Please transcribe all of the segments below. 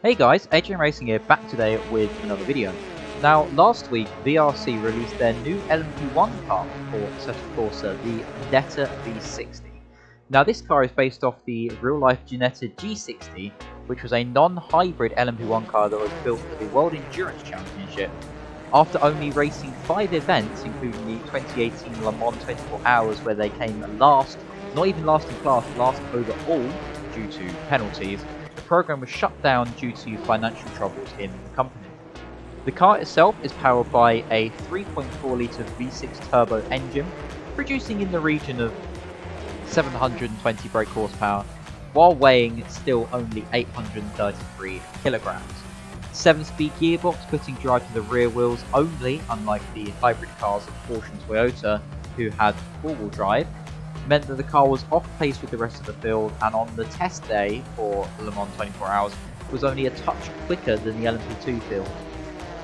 Hey guys, Adrian Racing here, back today with another video. Now, last week, VRC released their new LMP1 car for Assetto Corsa, the Netta V60. Now, this car is based off the real-life Ginetta G60, which was a non-hybrid LMP1 car that was built for the World Endurance Championship. After only racing 5 events, including the 2018 Le Mans 24 Hours, where they came last, not even last in class, last overall due to penalties, the program was shut down due to financial troubles in the company. The car itself is powered by a 3.4 litre V6 turbo engine, producing in the region of 720 brake horsepower, while weighing still only 833 kilograms. 7-speed gearbox putting drive to the rear wheels only, unlike the hybrid cars of Porsche and Toyota, who had four-wheel drive, meant that the car was off pace with the rest of the field, and on the test day for Le Mans 24 Hours was only a touch quicker than the LMP2 field.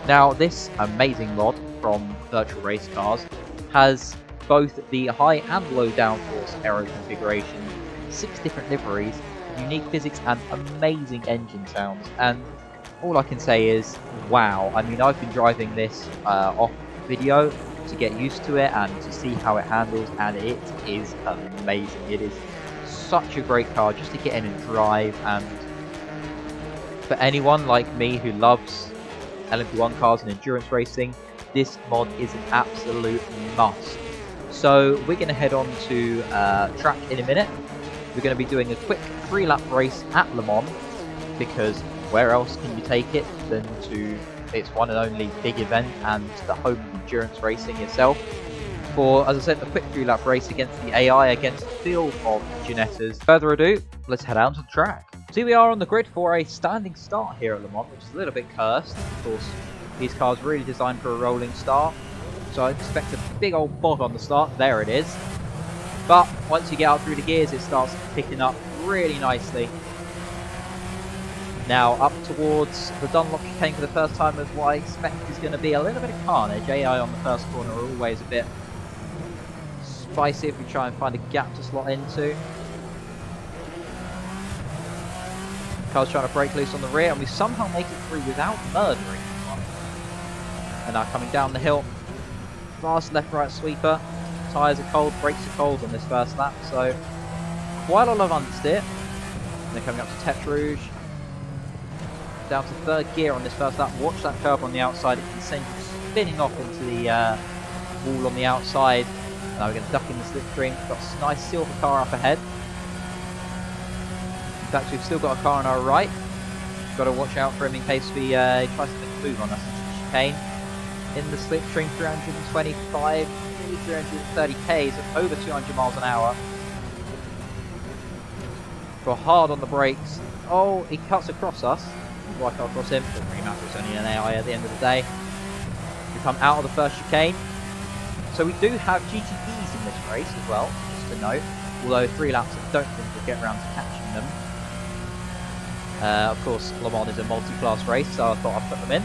Now, this amazing mod from Virtual Race Cars has both the high and low downforce aero configuration, 6 different liveries, unique physics and amazing engine sounds, and all I can say is wow. I mean, I've been driving this off video to get used to it and to see how it handles, and it is amazing. It is such a great car just to get in and drive, and for anyone like me who loves LMP1 cars and endurance racing, this mod is an absolute must. So we're going to head on to track in a minute. We're going to be doing a quick 3-lap race at Le Mans, because where else can you take it than to its one and only big event and the home of endurance racing itself. For, as I said, a quick 3-lap race against the AI, against a field of Ginettas. Further ado, let's head out to the track. So here we are on the grid for a standing start here at Le Mans, which is a little bit cursed. Of course, these cars are really designed for a rolling start, so I expect a big old bog on the start. There it is. But once you get out through the gears, it starts picking up really nicely. Now up towards the Dunlop chicane for the first time is what I expect is going to be a little bit of carnage. AI on the first corner are always a bit spicy if we try and find a gap to slot into. Car's trying to break loose on the rear, and we somehow make it through without murdering anyone. And now coming down the hill, fast left-right sweeper. Tyres are cold, brakes are cold on this first lap, so quite a lot of understeer. And then coming up to Tete Rouge. Down to third gear on this first lap. Watch that curb on the outside, it can send you spinning off into the wall on the outside. Now we're going to duck in the slipstream. Got a nice silver car up ahead. In fact, we've still got a car on our right. Got to watch out for him in case we tries to make a move on us into the chicane. In the slipstream, 325, nearly 330 k's at over 200 miles an hour. Go hard on the brakes. Oh, he cuts across us. Before I cut across him, doesn't really matter, it's only an AI at the end of the day. We come out of the first chicane. So we do have GTEs in this race as well, just to note. Although 3 laps I don't think we'll get around to catching them. Of course, Le Mans is a multi-class race, so I thought I'd put them in.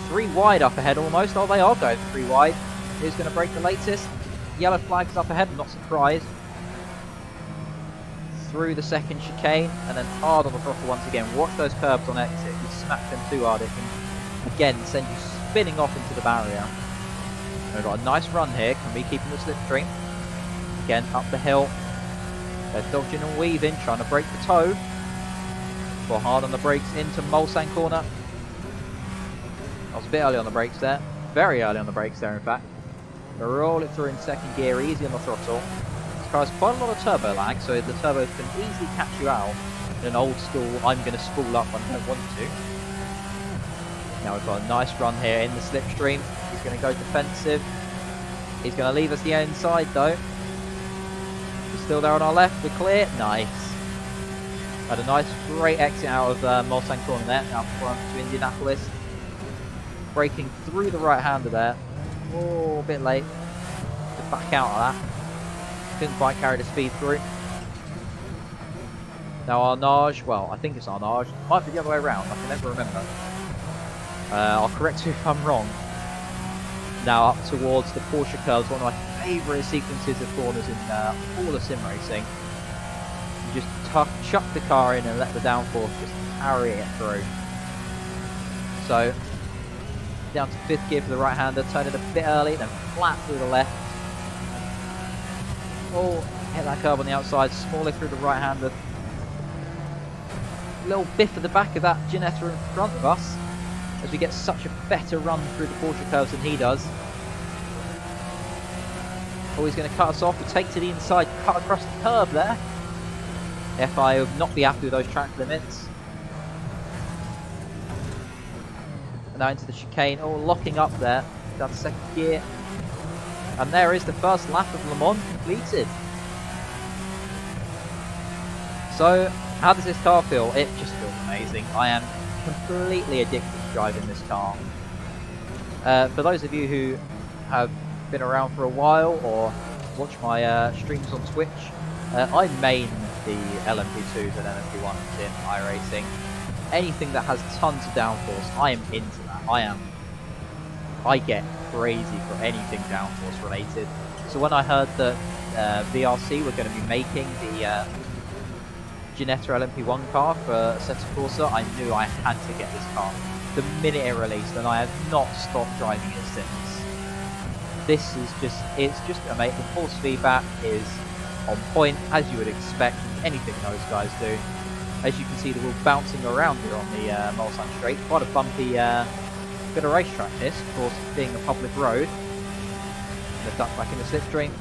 3 wide up ahead almost. Oh, they are going 3 wide. Who's going to break the latest? Yellow flags up ahead, I'm not surprised. Through the second chicane, and then hard on the throttle once again. Watch those curbs on exit. If you smack them too hard, it can again send you spinning off into the barrier. And we've got a nice run here. Can we keep in the slipstream? Again, up the hill. They're dodging and weaving, trying to break the toe. Go hard on the brakes into Mulsanne corner. I was a bit early on the brakes there. Very early on the brakes there, in fact. We'll roll it through in second gear, easy on the throttle. Has quite a lot of turbo lag, so the turbos can easily catch you out in an old school I'm going to spool up when I don't want to. Now we've got a nice run here in the slipstream. He's going to go defensive. He's going to leave us the inside though. We're still there on our left, we're clear. Nice. Had a nice great exit out of Mulsanne corner there, now front to Indianapolis. Braking through the right-hander there. Oh, a bit late to back out of that. Couldn't quite carry the speed through. Now Arnage, well, I think it's Arnage. Might be the other way around, I can never remember. I'll correct you if I'm wrong. Now up towards the Porsche curves, one of my favourite sequences of corners in all of sim racing. just chuck the car in and let the downforce just carry it through. So down to 5th gear for the right-hander, turn it a bit early, then flat through the left. Oh, hit that curb on the outside, smaller through the right-hander. Little biff at the back of that Ginetta in front of us, as we get such a better run through the Porsche curves than he does. Oh, he's going to cut us off. We take to the inside, cut across the curb there. FI would not be happy with those track limits. And now into the chicane. Oh, locking up there. Down to 2nd gear. And there is the first lap of Le Mans completed. So, how does this car feel? It just feels amazing. I am completely addicted to driving this car. For those of you who have been around for a while or watch my streams on Twitch, I main the LMP2s and LMP1s in iRacing. Anything that has tons of downforce, I am into that. I get crazy for anything downforce related. So when I heard that VRC were going to be making the Ginetta LMP1 car for Assetto Corsa, I knew I had to get this car the minute it released, and I have not stopped driving it since. This is it's just amazing. The force feedback is on point, as you would expect from anything those guys do. As you can see, the wheel bouncing around here on the Mulsanne Straight. Quite a bumpy bit of racetrack this, of course, being a public road. And the duck back in the slipstream.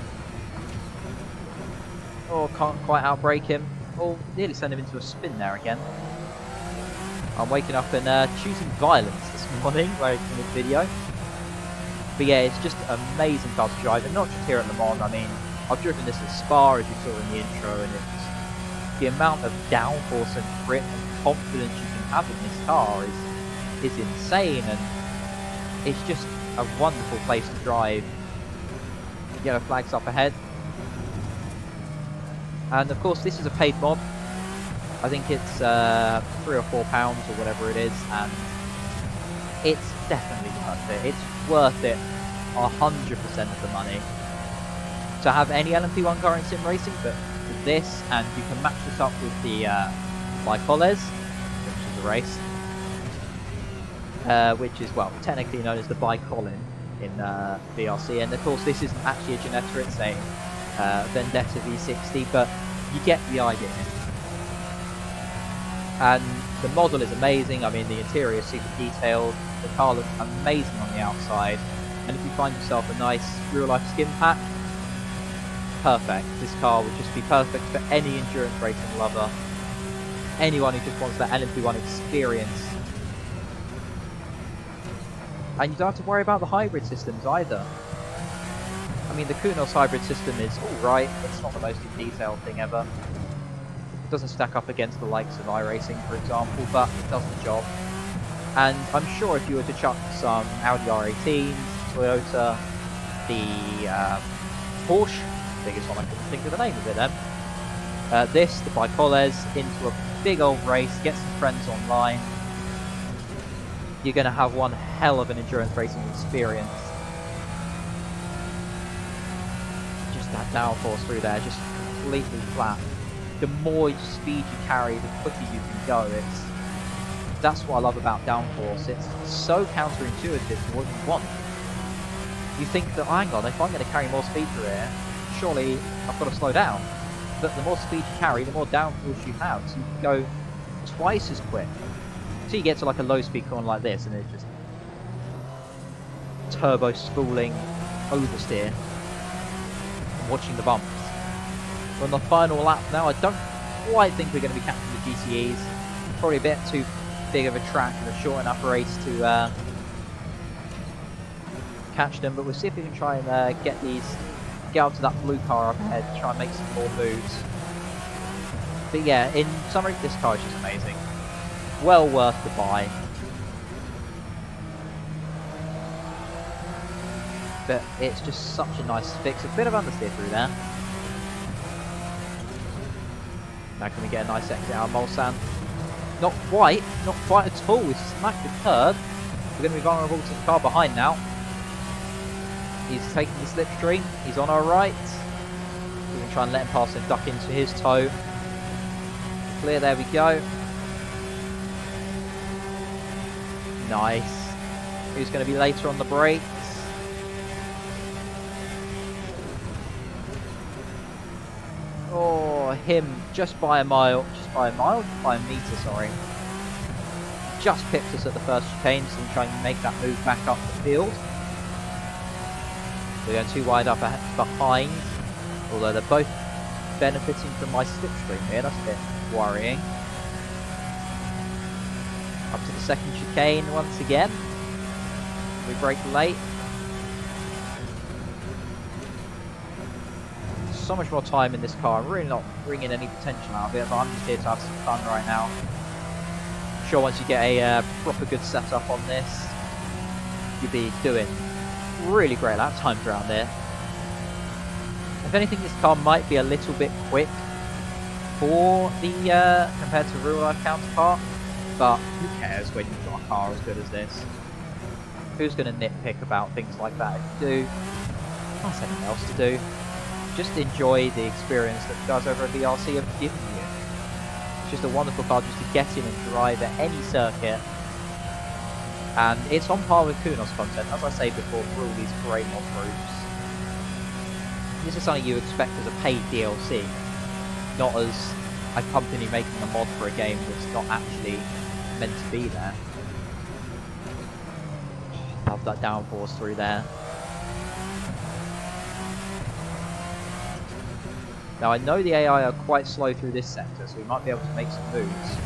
Oh, can't quite outbrake him. Oh, nearly send him into a spin there again. I'm waking up and choosing violence this morning, right in this video. But yeah, it's just amazing car to drive, and not just here at Le Mans. I mean, I've driven this at Spa, as you saw in the intro, and it's the amount of downforce and grip and confidence you can have in this car is insane, and it's just a wonderful place to drive. Yellow flags up ahead. And of course, this is a paid mod. I think it's £3 or £4 or whatever it is, and it's definitely worth it. It's worth it 100% of the money to have any LMP1 car in sim racing, but with this, and you can match this up with the Bicoles, which is a race, which is, well, technically known as the Bicolin in VRC, and of course this isn't actually a Ginetta, it's a Vendetta V60, but you get the idea. And the model is amazing. I mean, the interior is super detailed, the car looks amazing on the outside, and if you find yourself a nice real-life skin pack, perfect. This car would just be perfect for any endurance racing lover, anyone who just wants that LMP1 experience. And you don't have to worry about the hybrid systems either. I mean, the Kunos hybrid system is alright, it's not the most detailed thing ever. It doesn't stack up against the likes of iRacing, for example, but it does the job. And I'm sure if you were to chuck some Audi R18s, Toyota, the Porsche, biggest one I couldn't think of the name of it then, this, the Bicoles, into a big old race, get some friends online, you're going to have one hell of an endurance racing experience. Just that downforce through there, just completely flat. The more speed you carry, the quicker you can go. That's what I love about downforce. It's so counterintuitive to what you want. You think that, oh, hang on, if I'm going to carry more speed through here, surely I've got to slow down. But the more speed you carry, the more downforce you have, so you can go twice as quick. So you get to like a low speed corner like this, and it's just turbo spooling oversteer and watching the bumps. We're on the final lap now. I don't quite think we're going to be catching the GTEs. Probably a bit too big of a track and a short enough race to catch them, but we'll see if we can try and get up to that blue car up ahead, try and make some more moves. But yeah, in summary, this car is just amazing. Well worth the buy. But it's just such a nice fix. A bit of understeer through there. Now can we get a nice exit out of Mulsanne? Not quite at all. We smacked the curb. We're going to be vulnerable to the car behind now. He's taking the slipstream. He's on our right. We can try and let him pass and duck into his toe. clear, there we go. Nice. Who's going to be later on the brakes? Oh, him, just by a mile, just by a metre, sorry. Just pipped us at the first chicane, so we're trying to make that move back up the field. We're going too wide up behind, although they're both benefiting from my slipstream here, that's a bit worrying. Up to the second chicane once again. We brake late. So much more time in this car. I'm really not bringing any potential out of it, but I'm just here to have some fun right now. I'm sure once you get a proper good setup on this, you'll be doing really great lap times around there. If anything, this car might be a little bit quick for the compared to real life counterpart, but who cares when you've got a car as good as this? Who's going to nitpick about things like that? If you do, find something else to do. Just enjoy the experience that the guys over at VRC have given you. It's just a wonderful car just to get in and drive at any circuit. And it's on par with Kunos content, as I say before, for all these great mod groups. This is something you expect as a paid DLC, not as a company making a mod for a game that's not actually meant to be there. Love that downforce through there. Now I know the AI are quite slow through this sector, so we might be able to make some moves.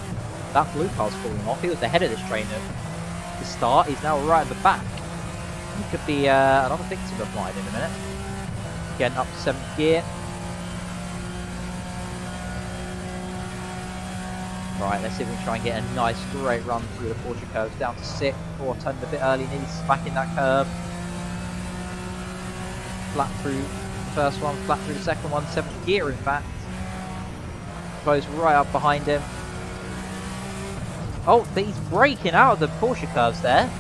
That blue car's falling off. He was the head of this train at the start. He's now right at the back. He could be another victim of mine in a minute. Getting up to 7th gear. Right, let's see if we can try and get a nice straight run through the Porsche curves down to 6th. Oh, turned a bit early, needs back in that curve. Flat through the first one, flat through the second one, 7th gear in fact. Close right up behind him. Oh, he's braking out of the Porsche curves there.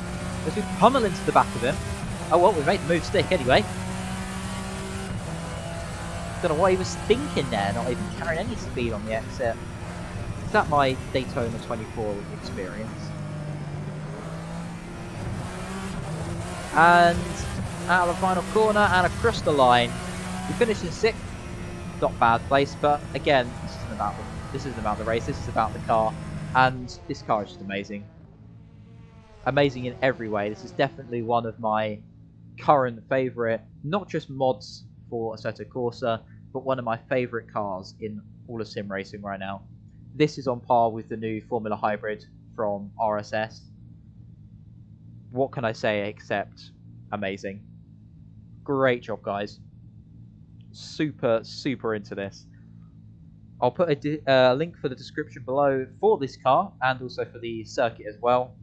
As we pummel into the back of him. Oh well, we made the move stick anyway. Don't know what he was thinking there, not even carrying any speed on the exit. Is that my Daytona 24 experience? And out of the final corner and across the line. We finished in 6th. Not bad place, but again, this isn't about the race, this is about the car. And this car is just amazing. Amazing in every way. This is definitely one of my current favourite, not just mods for Assetto Corsa, but one of my favourite cars in all of sim racing right now. This is on par with the new Formula Hybrid from RSS. What can I say except amazing. Great job, guys. Super, super into this. I'll put a link for the description below for this car and also for the circuit as well.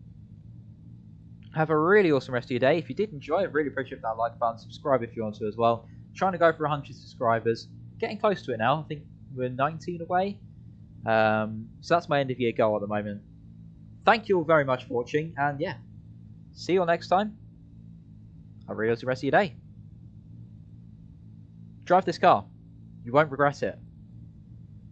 Have a really awesome rest of your day. If you did enjoy it, really appreciate that like button. Subscribe if you want to as well. Trying to go for 100 subscribers. Getting close to it now. I think we're 19 away. So that's my end of year goal at the moment. Thank you all very much for watching, and yeah, see you all next time. Have a really awesome rest of your day. Drive this car. You won't regret it.